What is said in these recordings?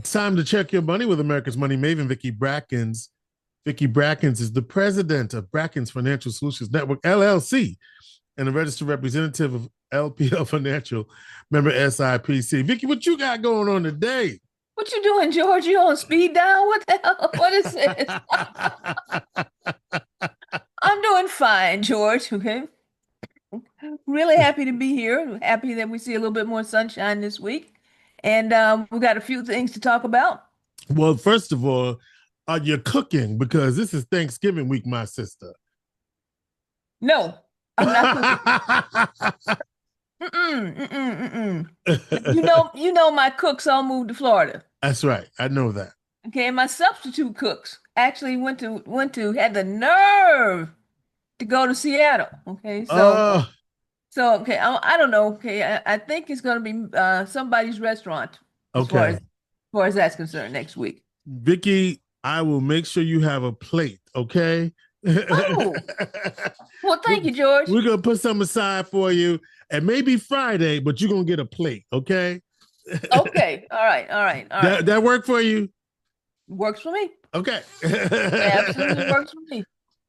It's time to check your money with America's Money Maven, Vicki Brackens. Vicki Brackens is the president of Brackens Financial Solutions Network, LLC, and a registered representative of LPL Financial, member SIPC. Vicki, what you got going on today? What you doing, George? You on speed dial? What the hell? What is this? I'm doing fine, George. Okay. Really happy to be here. Happy that we see a little bit more sunshine this week. And we've got a few things to talk about. Well, first of all, are you cooking? Because this is Thanksgiving week, my sister. No, I'm not cooking. You know, my cooks all moved to Florida. That's right. I know that. Okay, and my substitute cooks actually went to had the nerve to go to Seattle. Okay, so Oh, okay, I don't know. Okay, I think it's going to be somebody's restaurant as okay. far as that's concerned next week. Vicki, I will make sure you have a plate, okay? Oh, well, thank you, George. We're gonna put some aside for you, and maybe Friday, but you're gonna get a plate, okay? Okay, all right, all right, all That right. that work for you? Works for me. Okay. Absolutely works for me.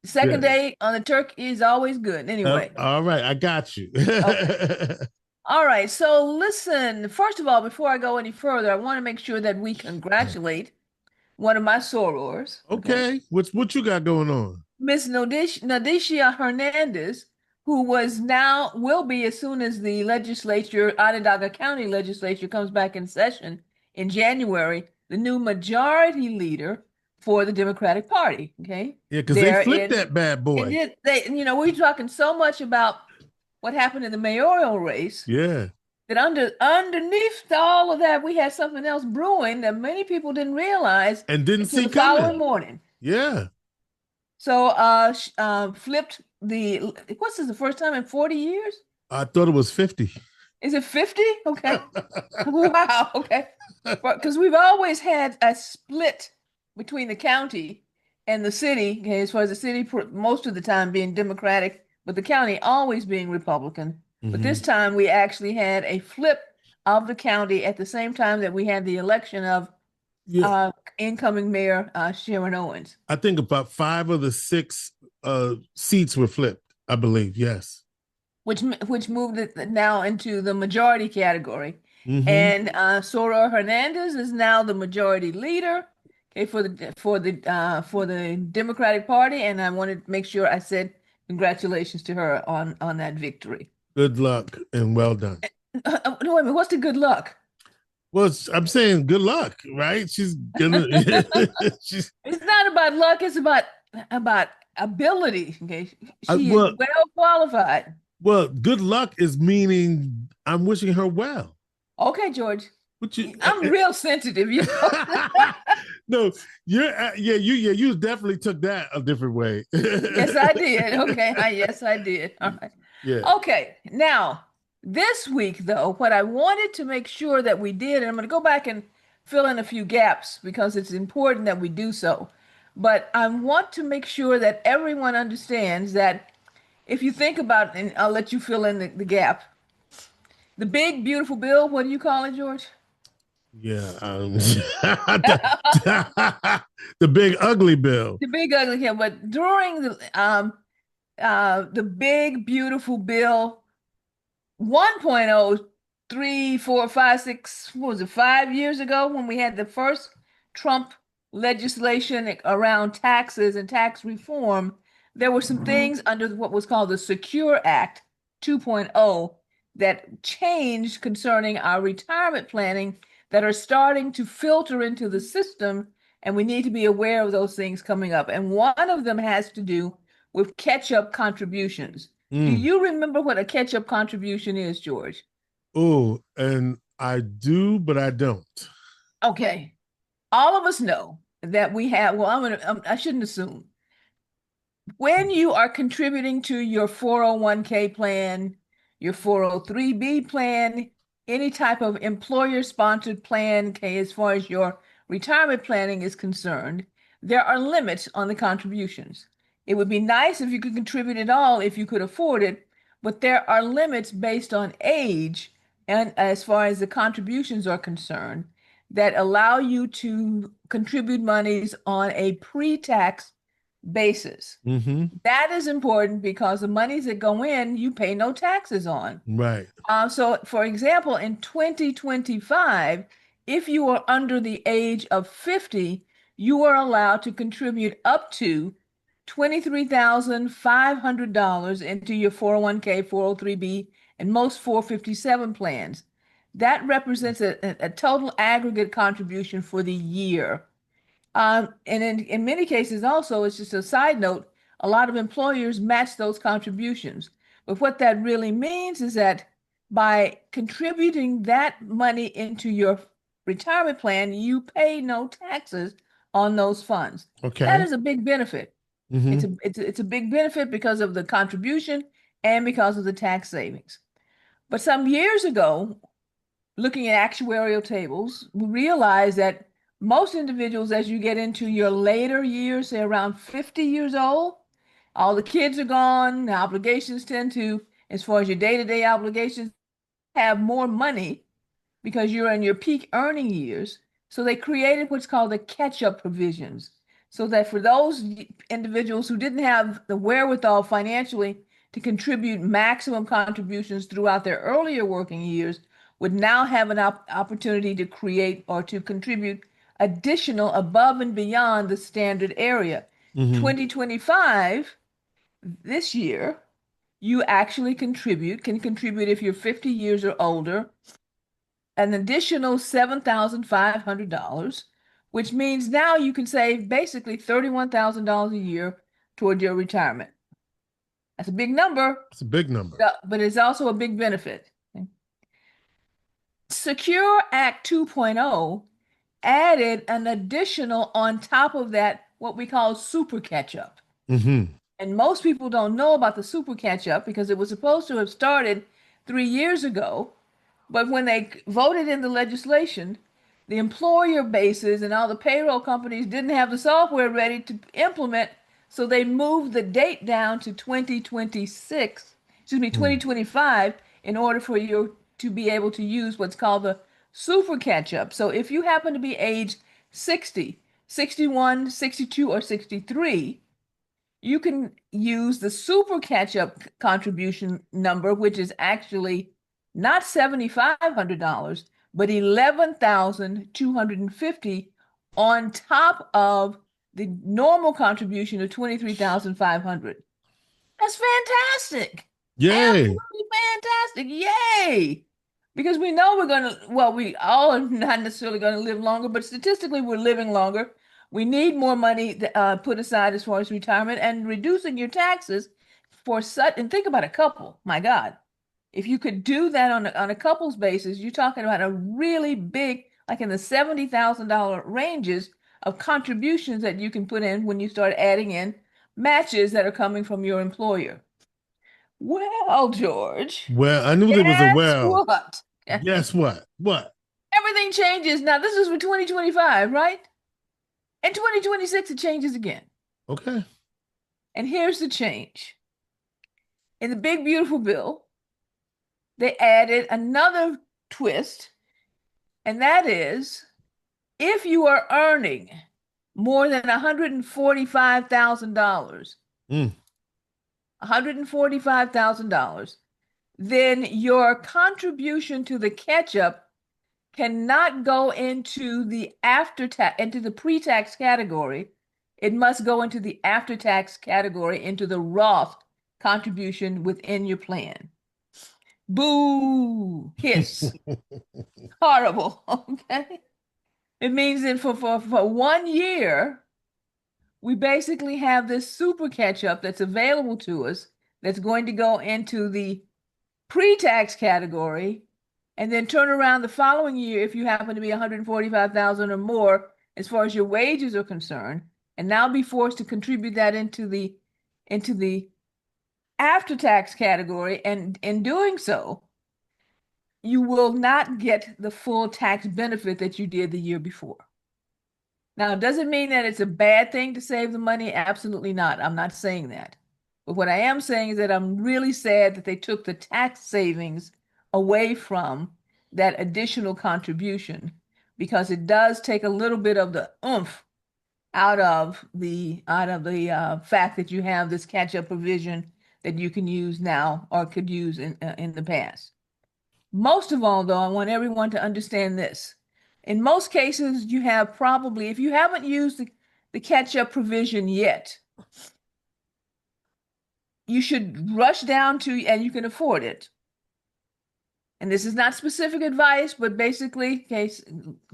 The second Good. day on the turkey is always good. Anyway, All right, I got you. okay. All right. So listen, first of all, before I go any further, I want to make sure that we congratulate one of my sorors, okay, Okay, what you got going on? Miss Nadisha Hernandez, who will be as soon as the Onondaga County legislature comes back in session in January, the new majority leader for the Democratic Party. Okay, Yeah, because they there flipped in that bad and boy. then we're talking so much about what happened in the mayoral race Yeah, that underneath all of that, we had something else brewing that many people didn't realize and didn't until see the following coming. morning. Yeah, So, flipped what's this, the first time in 40 years? I thought it was 50. Is it 50? Okay. Wow. Okay. Because we've always had a split between the county and the city, okay, as far as the city most of the time being Democratic, but the county always being Republican. But Mm-hmm. this time we actually had a flip of the county at the same time that we had the election of Yeah, uh, incoming mayor Sharon Owens. I think about 5 of the 6 seats were flipped. I believe. Yes. which moved it now into the majority category. Mm-hmm. And Soror Hernandez is now the majority leader, okay, for the Democratic Party. And I wanted to make sure I said congratulations to her on that victory. Good luck and well done. No, wait a minute, what's the good luck? Well, I'm saying good luck, right? She's gonna. she's It's not about luck, it's about ability. Okay. She is well. well qualified. Well, good luck is meaning I'm wishing her well. Okay, George. What you? I'm real sensitive, you know. No, you're you definitely took that a different way. Yes, I did. Okay. Yes, I did. All right. Yeah. Okay. Now, this week, though, what I wanted to make sure that we did, and I'm going to go back and fill in a few gaps because it's important that we do so. But I want to make sure that everyone understands that if you think about, and I'll let you fill in the gap, the big, beautiful bill, what do you call it, George? Yeah. The big ugly bill. The big, ugly bill. But during the big, beautiful bill 1.0, 3, 4, 5, 6, what was it, 5 years ago when we had the first Trump legislation around taxes and tax reform, there were some things under what was called the Secure Act 2.0 that changed concerning our retirement planning that are starting to filter into the system, and we need to be aware of those things coming up. And one of them has to do with catch-up contributions. Do Mm. you remember what a catch-up contribution is, George? Oh, and I do, but I don't. Okay. All of us know that we have, well, I shouldn't assume. When you are contributing to your 401k plan, your 403b plan, any type of employer-sponsored plan, okay, as far as your retirement planning is concerned, there are limits on the contributions. It would be nice if you could contribute it all if you could afford it, but there are limits based on age and as far as the contributions are concerned. that allow you to contribute monies on a pre-tax basis. Mm-hmm. That is important because the monies that go in, you pay no taxes on. Right. So, for example, in 2025, if you are under the age of 50, you are allowed to contribute up to $23,500 into your 401k, 403b, and most 457 plans. That represents a total aggregate contribution for the year. And in many cases, also, it's just a side note, a lot of employers match those contributions. But what that really means is that by contributing that money into your retirement plan, you pay no taxes on those funds. That Okay. is a big benefit. Mm-hmm. It's a big benefit because of the contribution and because of the tax savings. But some years ago, looking at actuarial tables, we realize that most individuals, as you get into your later years, say around 50 years old, all the kids are gone, the obligations tend to, as far as your day-to-day obligations, have more money because you're in your peak earning years. So they created what's called the catch-up provisions. So that for those individuals who didn't have the wherewithal financially to contribute maximum contributions throughout their earlier working years, would now have an opportunity to create or to contribute additional above and beyond the standard area. Mm-hmm. 2025, this year, you actually can contribute if you're 50 years or older, an additional $7,500, which means now you can save basically $31,000 a year toward your retirement. That's a big number, It's a big number. but it's also a big benefit. Secure Act 2.0 added an additional on top of that, what we call super catch up. Mm-hmm. And most people don't know about the super catch up because it was supposed to have started 3 years ago. But when they voted in the legislation, the employer bases and all the payroll companies didn't have the software ready to implement, so they moved the date down to 2026, excuse me, Mm. 2025, in order for you to be able to use what's called the super catch up. So if you happen to be age 60, 61, 62, or 63, you can use the super catch-up contribution number, which is actually not $7,500, but 11,250 on top of the normal contribution of 23,500. That's fantastic. Yay. Absolutely fantastic. Yay. Because we know we're going to, well, we all are not necessarily going to live longer, but statistically, we're living longer. We need more money put aside as far as retirement and reducing your taxes for such, and think about a couple. My God. If you could do that on a couple's basis, you're talking about a really big, like in the $70,000 ranges of contributions that you can put in when you start adding in matches that are coming from your employer. Well, George, Well, I knew there was a guess well. what? Guess what? What? Everything changes. Now, this is for 2025, right? In 2026, it changes again. Okay. And here's the change. In the big, beautiful bill, they added another twist, and that is if you are earning more than $145,000, Mm. $145,000, then your contribution to the catch-up cannot go into the pre-tax category. It must go into the after-tax category, into the Roth contribution within your plan. Boo, hiss, horrible. Okay. It means that for 1 year, we basically have this super catch-up that's available to us that's going to go into the pre-tax category, and then turn around the following year if you happen to be 145,000 or more as far as your wages are concerned, and now be forced to contribute that into the after-tax category, and in doing so, you will not get the full tax benefit that you did the year before. Now, does it mean that it's a bad thing to save the money? Absolutely not. I'm not saying that. But what I am saying is that I'm really sad that they took the tax savings away from that additional contribution, because it does take a little bit of the oomph out of the fact that you have this catch-up provision that you can use now or could use in the past. Most of all, though, I want everyone to understand this. In most cases, you have probably, if you haven't used the catch-up provision yet, you should rush down to, and you can afford it. And this is not specific advice, but basically,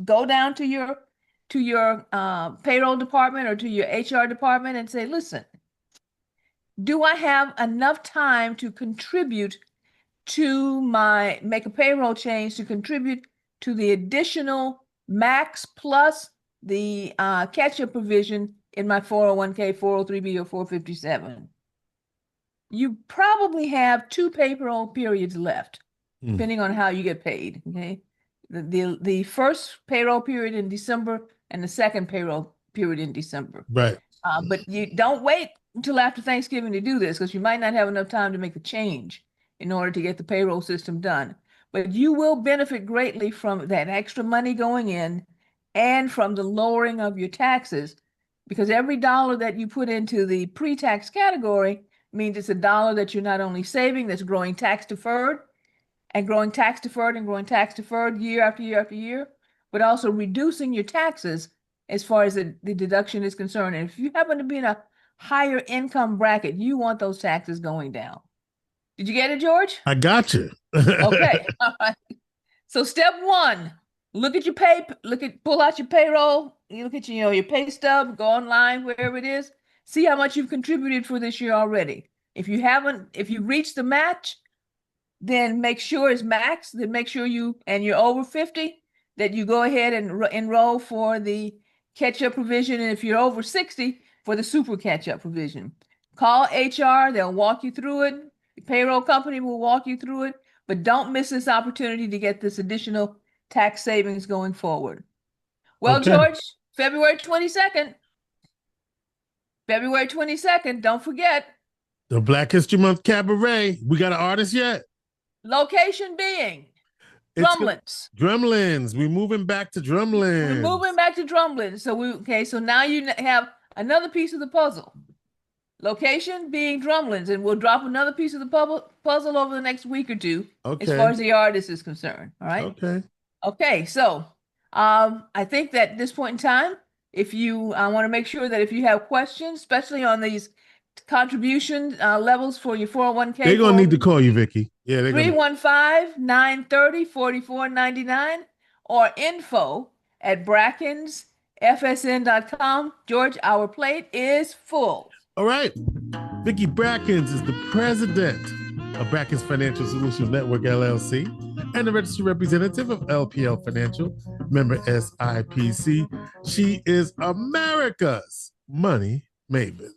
go down to your payroll department or to your HR department and say, listen, do I have enough time to contribute to make a payroll change to contribute to the additional max plus the catch-up provision in my 401k, 403b, or 457? You probably have 2 payroll periods left, depending on how you get paid. Okay, the first payroll period in December and the second payroll period in December. Right. But you don't wait until after Thanksgiving to do this, because you might not have enough time to make the change in order to get the payroll system done. But you will benefit greatly from that extra money going in and from the lowering of your taxes, because every dollar that you put into the pre-tax category means it's a dollar that you're not only saving, that's growing tax deferred and growing tax deferred and growing tax deferred year after year after year, but also reducing your taxes as far as the deduction is concerned. And if you happen to be in a higher income bracket, you want those taxes going down. Did you get it, George? I got you. Okay. All right. So step 1, look at your pull out your payroll, you look at your pay stub, go online, wherever it is, see how much you've contributed for this year already. If you reach the match, then make sure it's max, then make sure you're over 50, that you go ahead and enroll for the catch-up provision. And if you're over 60, for the super catch-up provision. Call HR, they'll walk you through it. The payroll company will walk you through it, but don't miss this opportunity to get this additional tax savings going forward. Well, okay. George, February 22nd, don't forget. The Black History Month Cabaret. We got an artist yet? Location being Drumlins. Drumlins. We're moving back to Drumlins. So now you have another piece of the puzzle. Location being Drumlins, and we'll drop another piece of the puzzle over the next week or two, as far as the artist is concerned. All right. Okay. So I think that at this point in time, I want to make sure that if you have questions, especially on these contribution levels for your 401k, they're gonna need to call you, Vicki. Yeah, 315-930-4499 or info@brackensfsn.com. George, our plate is full. All right. Vicki Brackens is the president of Brackens Financial Solutions Network, LLC, and the registered representative of LPL Financial, member SIPC. She is America's money maven.